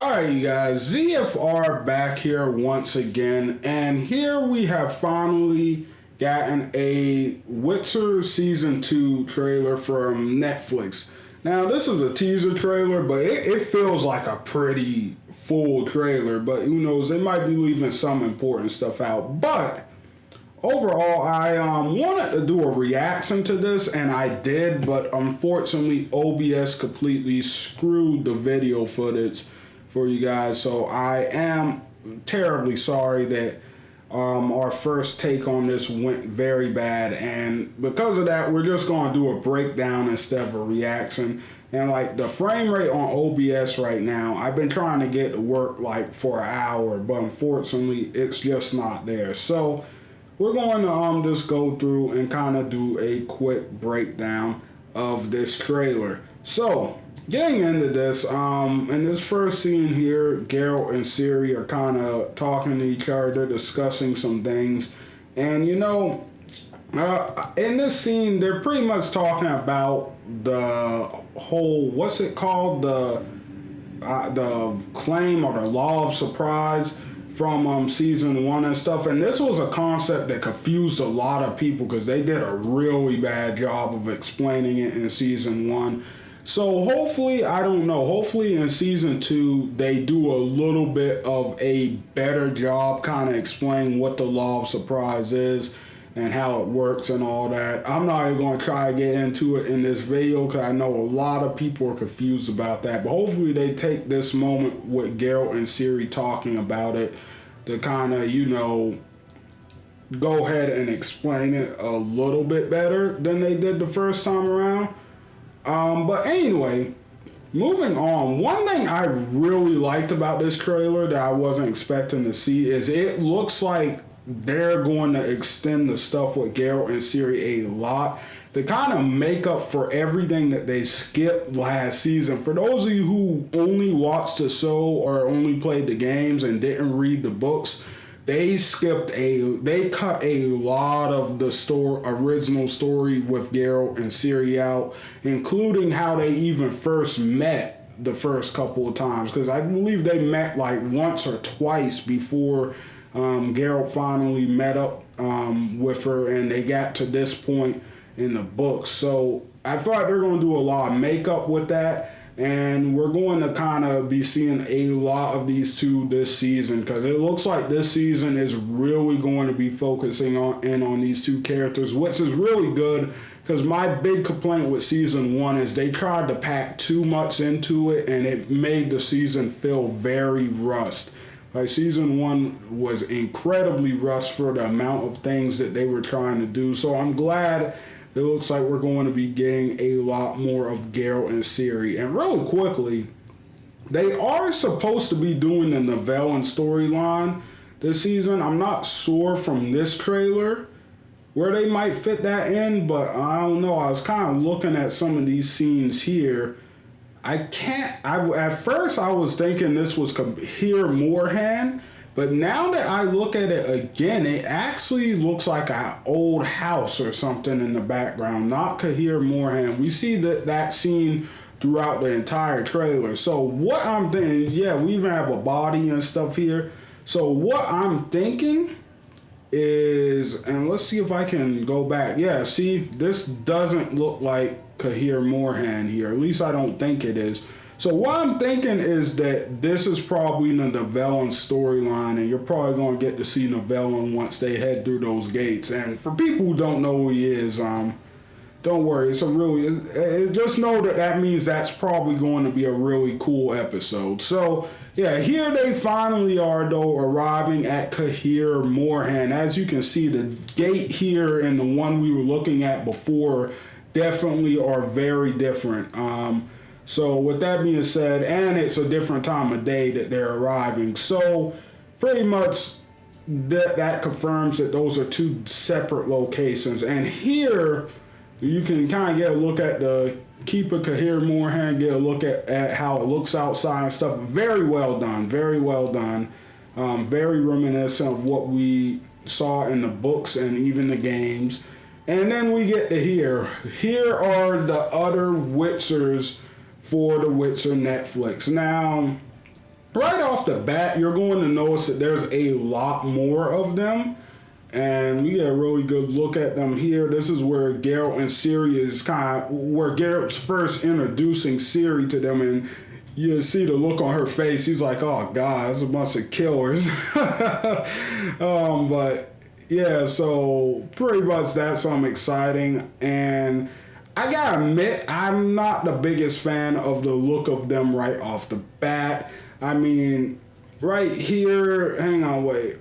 Alright, you guys, ZFR back here once again, and here we have finally gotten a Witcher Season 2 trailer from Netflix. Now, this is a teaser trailer, but it feels like a pretty full trailer, but who knows, they might be leaving some important stuff out. But overall, I wanted to do a reaction to this, and I did, but unfortunately, OBS completely screwed the video footage for you guys. So I am terribly sorry that our first take on this went very bad, and because of that, we're just going to do a breakdown instead of a reaction. And like the frame rate on OBS right now, I've been trying to get to work like for an hour, but unfortunately, it's just not there. So we're going to just go through and kind of do a quick breakdown of this trailer. So getting into this, in this first scene here, Geralt and Ciri are kind of talking to each other, discussing some things. And in this scene, they're pretty much talking about the whole, what's it called? The claim or the law of surprise from season 1 and stuff. And this was a concept that confused a lot of people because they did a really bad job of explaining it in season 1. So hopefully, I don't know, hopefully in season 2, they do a little bit of a better job kind of explaining what the law of surprise is and how it works and all that. I'm not even going to try to get into it in this video because I know a lot of people are confused about that. But hopefully they take this moment with Geralt and Ciri talking about it to kind of, go ahead and explain it a little bit better than they did the first time around. But anyway, moving on, one thing I really liked about this trailer that I wasn't expecting to see is it looks like they're going to extend the stuff with Geralt and Ciri a lot to kind of make up for everything that they skipped last season. For those of you who only watched the show or only played the games and didn't read the books, they cut a lot of the original story with Geralt and Ciri out, including how they even first met the first couple of times. Because I believe they met like once or twice before Geralt finally met up with her, and they got to this point in the books. So I feel like they're going to do a lot of makeup with that. And we're going to kind of be seeing a lot of these two this season because it looks like this season is really going to be focusing on these two characters, which is really good because my big complaint with season 1 is they tried to pack too much into it and it made the season feel very rushed. Like season 1 was incredibly rushed for the amount of things that they were trying to do. So I'm glad it looks like we're going to be getting a lot more of Geralt and Ciri. And really quickly, they are supposed to be doing the Nivellen storyline this season. I'm not sure from this trailer where they might fit that in, but I don't know. I was kind of looking at some of these scenes here. At first I was thinking this was Cahir Morhen, but now that I look at it again, it actually looks like an old house or something in the background, not Cahir Morhen. We see that scene throughout the entire trailer. So what I'm thinking, yeah, we even have a body and stuff here. So what I'm thinking is, and let's see if I can go back. Yeah, see, this doesn't look like Cahir Morhen here. At least I don't think it is. So what I'm thinking is that this is probably the Nivellen storyline, and you're probably going to get to see Nivellen once they head through those gates. And for people who don't know who he is, don't worry. Just know that means that's probably going to be a really cool episode. So yeah, here they finally are though arriving at Cahir Morhen. As you can see, the gate here and the one we were looking at before definitely are very different. So with that being said, and it's a different time of day that they're arriving. So pretty much that confirms that those are two separate locations. And here you can kind of get a look at the Keep of Cahir Morhen, get a look at how it looks outside and stuff. Very well done, very well done. Very reminiscent of what we saw in the books and even the games. And then we get to here. Here are the other Witchers for the Witcher Netflix. Now, right off the bat, you're going to notice that there's a lot more of them. And we get a really good look at them here. This is where Geralt and Ciri is kind of, where Geralt's first introducing Ciri to them, and you see the look on her face. He's like, oh God, it's a bunch of killers. But yeah, so pretty much that's something exciting. And I gotta admit, I'm not the biggest fan of the look of them right off the bat. I mean, right here, hang on, wait.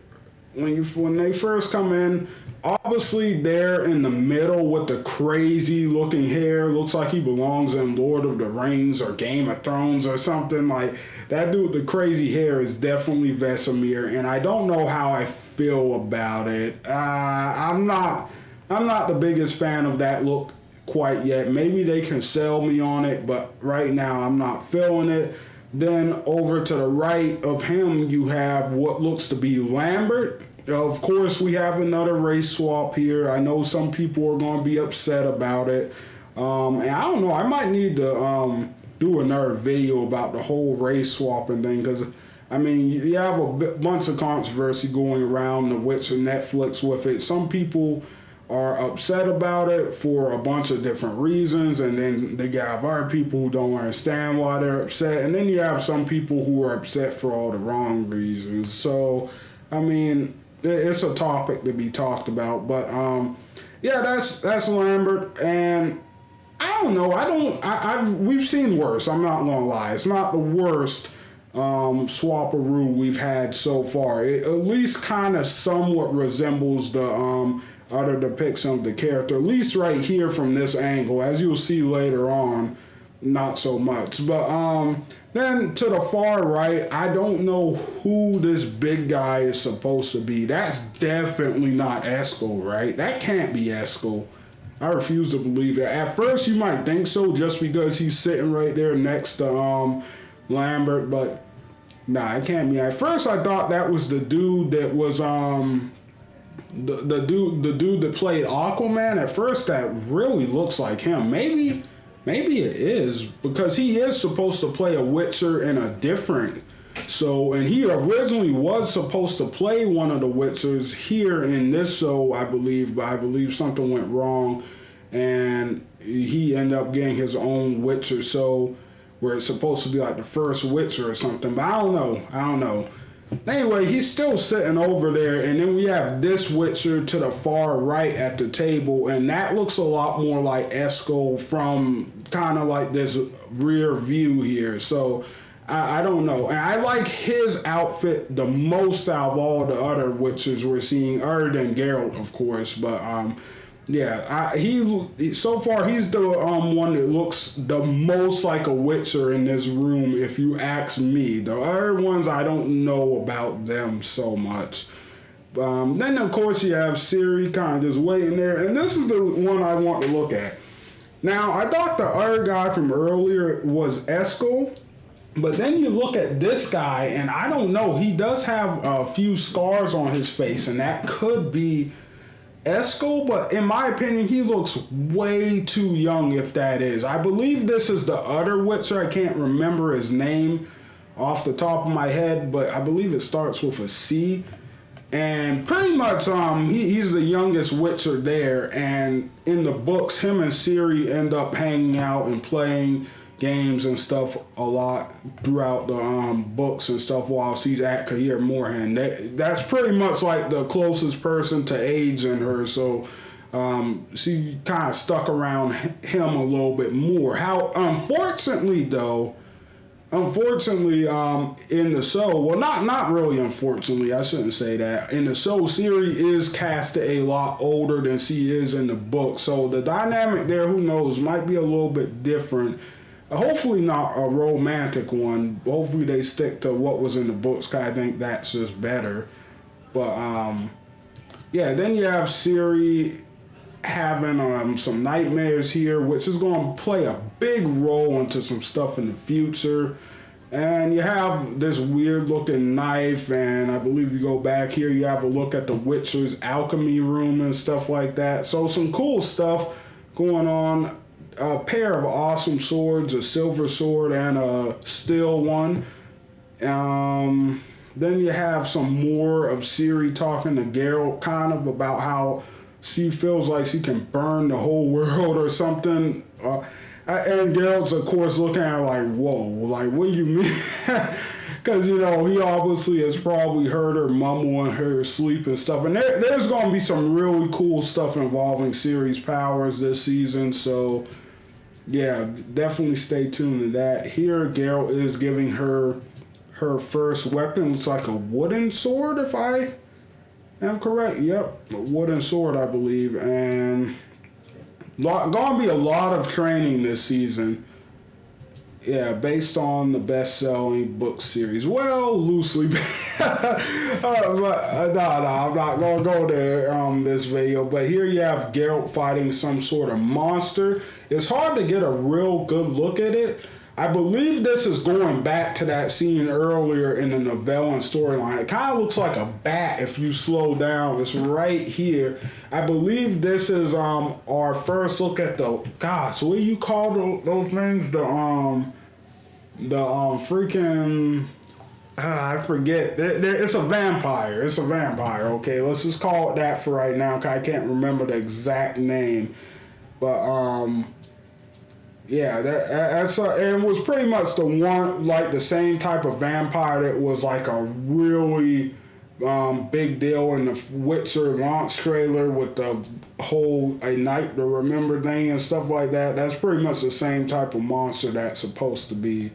When they first come in, obviously they're in the middle with the crazy looking hair. Looks like he belongs in Lord of the Rings or Game of Thrones or something. Like, that dude with the crazy hair is definitely Vesemir, and I don't know how I feel about it. I'm not the biggest fan of that look quite yet. Maybe they can sell me on it, but right now I'm not feeling it. Then over to the right of him, you have what looks to be Lambert. Of course, we have another race swap here. I know some people are going to be upset about it. And I don't know, I might need to do another video about the whole race swapping thing, because, I mean, you have a bunch of controversy going around The Witcher Netflix with it. Some people are upset about it for a bunch of different reasons, and then they have other people who don't understand why they're upset, and then you have some people who are upset for all the wrong reasons. So, I mean, it's a topic to be talked about, but yeah, that's Lambert, and I don't know, we've seen worse. I'm not gonna lie, it's not the worst swapperoo we've had so far. It at least kind of somewhat resembles the other depiction of the character, at least right here from this angle. As you'll see later on, not so much. But then to the far right, I don't know who this big guy is supposed to be. That's definitely not Eskel, right? That can't be Eskel. I refuse to believe that. At first you might think so, just because he's sitting right there next to Lambert, but nah, it can't be. At first I thought that was the dude that was the dude that played Aquaman. At first that really looks like him. Maybe it is, because he is supposed to play a Witcher in a different, and he originally was supposed to play one of the Witchers here in this show, I believe, but I believe something went wrong and he ended up getting his own Witcher show where it's supposed to be like the first Witcher or something, but I don't know. Anyway, he's still sitting over there, and then we have this Witcher to the far right at the table, and that looks a lot more like Eskel from kind of like this rear view here. So I don't know. And I like his outfit the most out of all the other Witchers we're seeing, other than Geralt, of course. But yeah, he so far he's the one that looks the most like a Witcher in this room, if you ask me. The other ones, I don't know about them so much. Then of course you have Ciri kind of just waiting there, and this is the one I want to look at. Now, I thought the other guy from earlier was Eskel, but then you look at this guy, and I don't know, he does have a few scars on his face, and that could be Eskel, but in my opinion, he looks way too young if that is. I believe this is the other Witcher. I can't remember his name off the top of my head, but I believe it starts with a C. And pretty much he's the youngest Witcher there, and in the books, him and Ciri end up hanging out and playing games and stuff a lot throughout the books and stuff while she's at Kaer Morhen. That's pretty much like the closest person to age in her, so she kind of stuck around him a little bit more. Unfortunately, in the show, well, not really unfortunately, I shouldn't say that. In the show, Ciri is casted a lot older than she is in the book, so the dynamic there, who knows, might be a little bit different. Hopefully not a romantic one. Hopefully they stick to what was in the books, because I think that's just better. But yeah, then you have Ciri having some nightmares here, which is going to play a big role into some stuff in the future. And you have this weird looking knife, and I believe you go back here, you have a look at the Witcher's alchemy room and stuff like that. So some cool stuff going on. A pair of awesome swords, a silver sword and a steel one. Then you have some more of Ciri talking to Geralt kind of about how she feels like she can burn the whole world or something. And Geralt's, of course, looking at her like, whoa, like, what do you mean? Because, he obviously has probably heard her mumble in her sleep and stuff. And there's going to be some really cool stuff involving Ciri's powers this season. So, yeah, definitely stay tuned to that. Here, Geralt is giving her first weapon. It's like a wooden sword, if I am correct. Yep, a wooden sword, I believe. And gonna be a lot of training this season. Yeah, based on the best-selling book series. Well, loosely. No, I'm not gonna go there this video. But here you have Geralt fighting some sort of monster. It's hard to get a real good look at it. I believe this is going back to that scene earlier in the Nivellen storyline. It kind of looks like a bat if you slow down. It's right here. I believe this is our first look at the gosh. What do you call those things? The freaking I forget. It's a vampire. It's a vampire. Okay, let's just call it that for right now. Cause I can't remember the exact name, but yeah, it was pretty much the one, like the same type of vampire that was like a really big deal in the Witcher launch trailer with the whole A Night to Remember thing and stuff like that. That's pretty much the same type of monster that's supposed to be.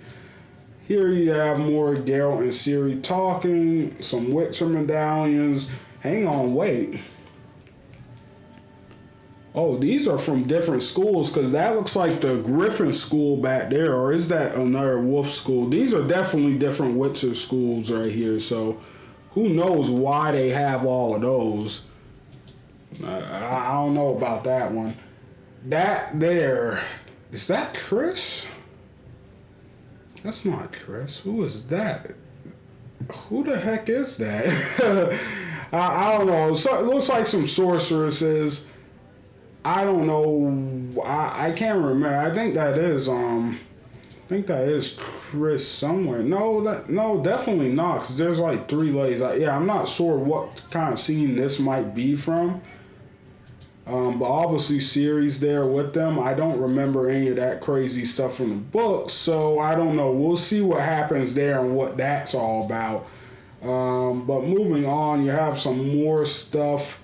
Here you have more Geralt and Ciri talking, some Witcher medallions. Hang on, wait. Oh, these are from different schools, because that looks like the Griffin school back there, or is that another Wolf school? These are definitely different Witcher schools right here, so who knows why they have all of those. I don't know about that one. That there, is that Trish? That's not Trish. Who is that? Who the heck is that? I don't know. So, it looks like some sorceresses. I don't know. I can't remember. I think that is Chris somewhere. No, definitely not. Cause there's like 3 ladies. I'm not sure what kind of scene this might be from. But obviously Ciri's there with them. I don't remember any of that crazy stuff from the books, so I don't know. We'll see what happens there and what that's all about. But moving on, you have some more stuff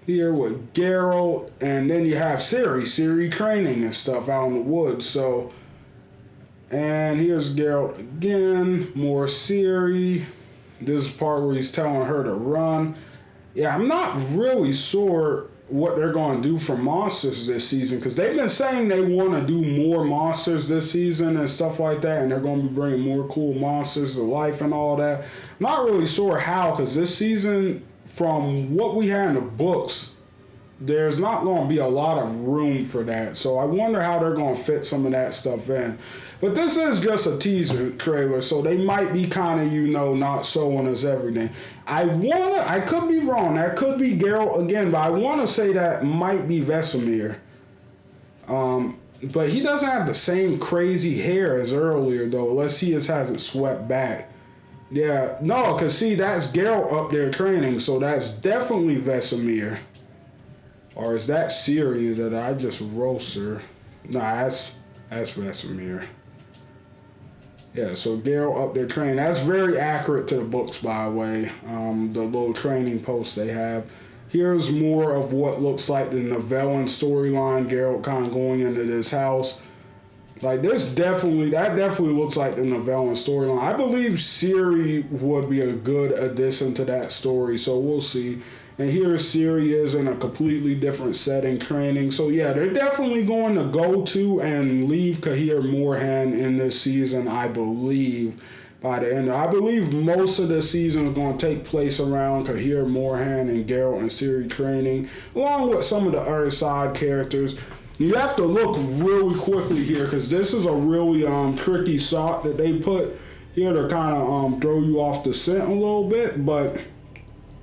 here with Geralt, and then you have Ciri training and stuff out in the woods. So, and here's Geralt again, more Ciri. This is the part where he's telling her to run. Yeah, I'm not really sure what they're going to do for monsters this season, because they've been saying they want to do more monsters this season and stuff like that, and they're going to be bringing more cool monsters to life and all that. I'm not really sure how, because this season, from what we had in the books, there's not going to be a lot of room for that. So I wonder how they're going to fit some of that stuff in. But this is just a teaser trailer, so they might be kind of, not showing us everything. I could be wrong. That could be Geralt again, but I want to say that might be Vesemir. But he doesn't have the same crazy hair as earlier, though, unless he just has it swept back. Yeah, no, because see, that's Geralt up there training, so that's definitely Vesemir. Or is that Ciri that I just roasted? Nah, that's Vesemir. Yeah, so Geralt up there training. That's very accurate to the books, by the way. The little training posts they have. Here's more of what looks like the Nivellen storyline. Geralt kind of going into this house. Like that definitely looks like the Nivellen storyline. I believe Ciri would be a good addition to that story, so we'll see. And here Ciri is in a completely different setting, training. So yeah, they're definitely going to go to and leave Cahir Morhen in this season, I believe. By the end, I believe most of the season is going to take place around Cahir Morhen and Geralt and Ciri training, along with some of the other side characters. You have to look really quickly here, because this is a really tricky shot that they put here to kind of throw you off the scent a little bit, but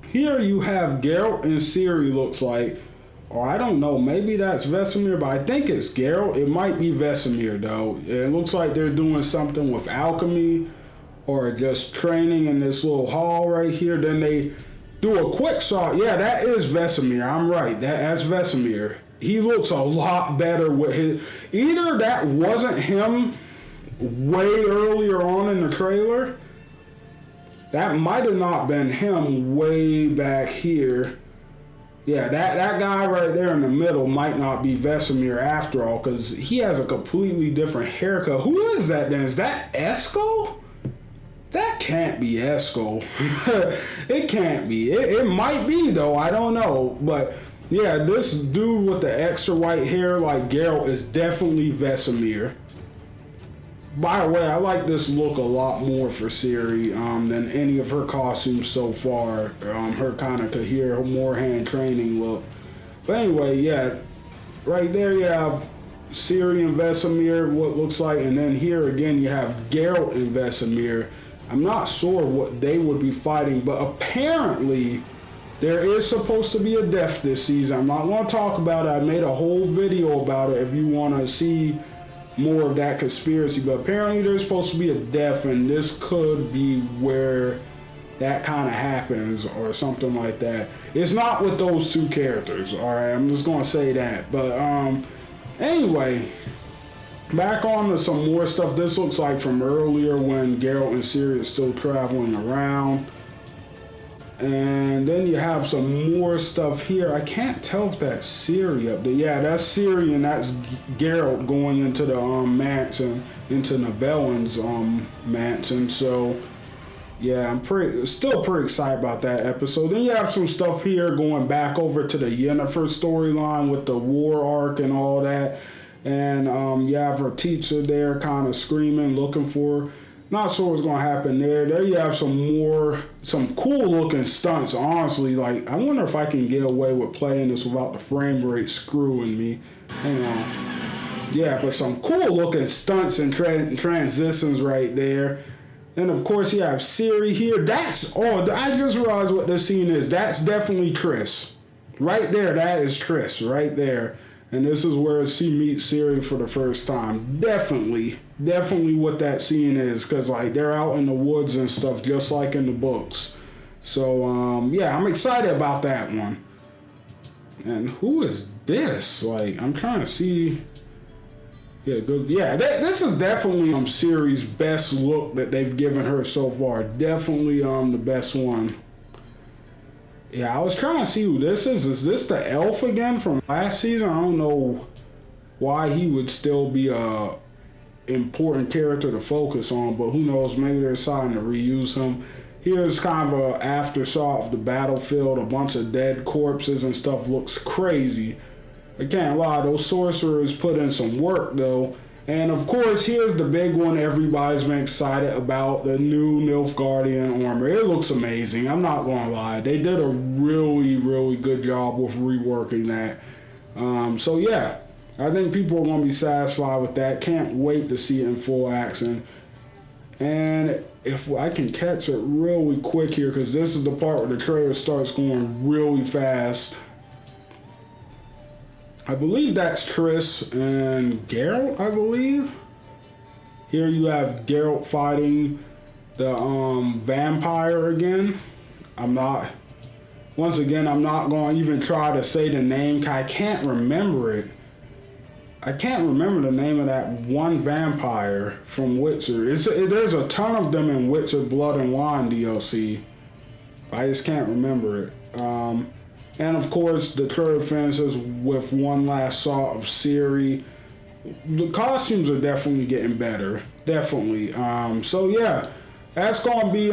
here you have Geralt and Ciri, looks like, or I don't know, maybe that's Vesemir, but I think it's Geralt. It might be Vesemir, though. It looks like they're doing something with alchemy or just training in this little hall right here. Then they do a quick shot. Yeah, that is Vesemir. I'm right. That's Vesemir. He looks a lot better with his. Either that wasn't him way earlier on in the trailer. That might have not been him way back here. Yeah, that guy right there in the middle might not be Vesemir after all, because he has a completely different haircut. Who is that then? Is that Esco? That can't be Esco. It can't be. It might be, though. I don't know. But, yeah, this dude with the extra white hair like Geralt is definitely Vesemir. By the way, I like this look a lot more for Ciri than any of her costumes so far. Her kind of Cahir Morhaime training look. But anyway, yeah, right there you have Ciri and Vesemir, what looks like, and then here again you have Geralt and Vesemir. I'm not sure what they would be fighting, but apparently there is supposed to be a death this season. I'm not going to talk about it. I made a whole video about it if you want to see more of that conspiracy, but apparently there's supposed to be a death, and this could be where that kind of happens or something like that. It's not with those two characters, all right? I'm just gonna say that. But anyway, back on to some more stuff. This looks like from earlier when Geralt and Ciri are still traveling around. And then you have some more stuff here. I can't tell if that's Ciri up there. Yeah, that's Ciri and that's Geralt going into the mansion, into Nivellen's mansion. So yeah, I'm still pretty excited about that episode. Then you have some stuff here going back over to the Yennefer storyline with the war arc and all that. And you have her teacher there kind of screaming, looking for her. Not sure what's going to happen there. There you have some cool looking stunts, honestly. Like, I wonder if I can get away with playing this without the frame rate screwing me. Hang on. Yeah, but some cool looking stunts and transitions right there. And of course you have Ciri here. I just realized what this scene is. That's definitely Triss. Right there, that is Triss right there. And this is where she meets Ciri for the first time. Definitely what that scene is, because like they're out in the woods and stuff, just like in the books. So yeah, I'm excited about that one. And who is this? Like, I'm trying to see. Yeah, good. Yeah, this is definitely Ciri's best look that they've given her so far. Definitely the best one. Yeah, I was trying to see who this is. Is this the elf again from last season? I don't know why he would still be a important character to focus on, but who knows? Maybe they're deciding to reuse him. Here's kind of a after shot of the battlefield. A bunch of dead corpses and stuff. Looks crazy. I can't lie, those sorcerers put in some work though. And of course, here's the big one everybody's been excited about, the new Nilfgaardian armor. It looks amazing, I'm not gonna lie. They did a really good job with reworking that. So yeah, I think people are gonna be satisfied with that. Can't wait to see it in full action. And if I can catch it really quick here, because this is the part where the trailer starts going really fast. I believe that's Triss and Geralt, I believe. Here you have Geralt fighting the vampire again. Once again, I'm not going to even try to say the name, because I can't remember it. I can't remember the name of that one vampire from Witcher. There's a ton of them in Witcher Blood and Wine DLC. I just can't remember it. And of course, the trailer finishes with one last shot of Ciri. The costumes are definitely getting better. Definitely. So yeah, that's gonna be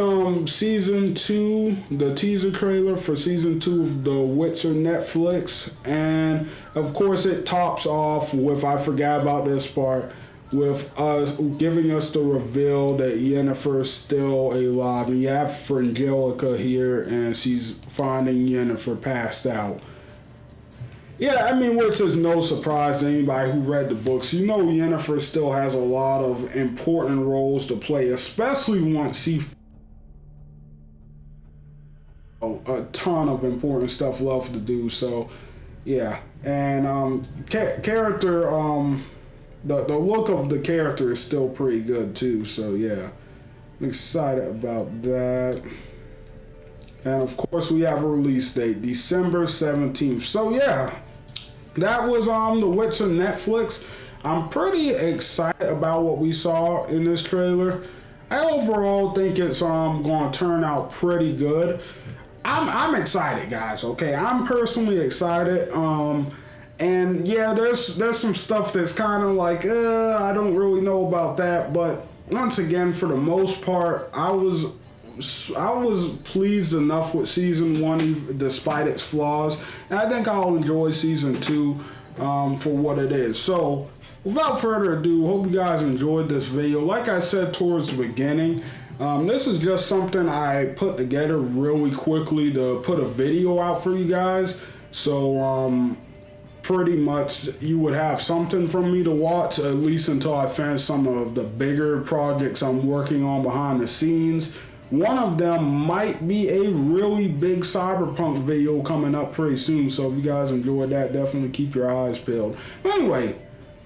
season 2, the teaser trailer for season 2 of The Witcher Netflix. And of course it tops off with, I forgot about this part, with us giving us the reveal that Yennefer is still alive. And you have Frangelica here, and she's finding Yennefer passed out. Yeah, I mean, which is no surprise to anybody who read the books. You know Yennefer still has a lot of important roles to play, especially once she a ton of important stuff left to do. So yeah, and character the look of the character is still pretty good too. So yeah, I'm excited about that. And of course, we have a release date, December 17th. So yeah, that was The Witcher Netflix. I'm pretty excited about what we saw in this trailer. I overall think it's going to turn out pretty good. I'm excited, guys. Okay, I'm personally excited. And yeah, there's some stuff that's kind of like, I don't really know about that. But once again, for the most part, I was pleased enough with season 1 despite its flaws, and I think I'll enjoy season 2 for what it is. So without further ado, hope you guys enjoyed this video. Like I said towards the beginning, this is just something I put together really quickly to put a video out for you guys. So pretty much you would have something from me to watch, at least until I finish some of the bigger projects I'm working on behind the scenes. One of them might be a really big Cyberpunk video coming up pretty soon, so if you guys enjoyed that, definitely keep your eyes peeled. But anyway,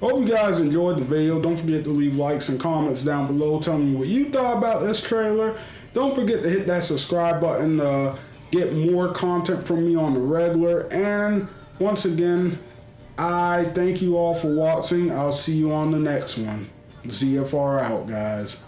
hope you guys enjoyed the video. Don't forget to leave likes and comments down below telling me what you thought about this trailer. Don't forget to hit that subscribe button to get more content from me on the regular. And once again, I thank you all for watching. I'll see you on the next one. ZFR out, guys.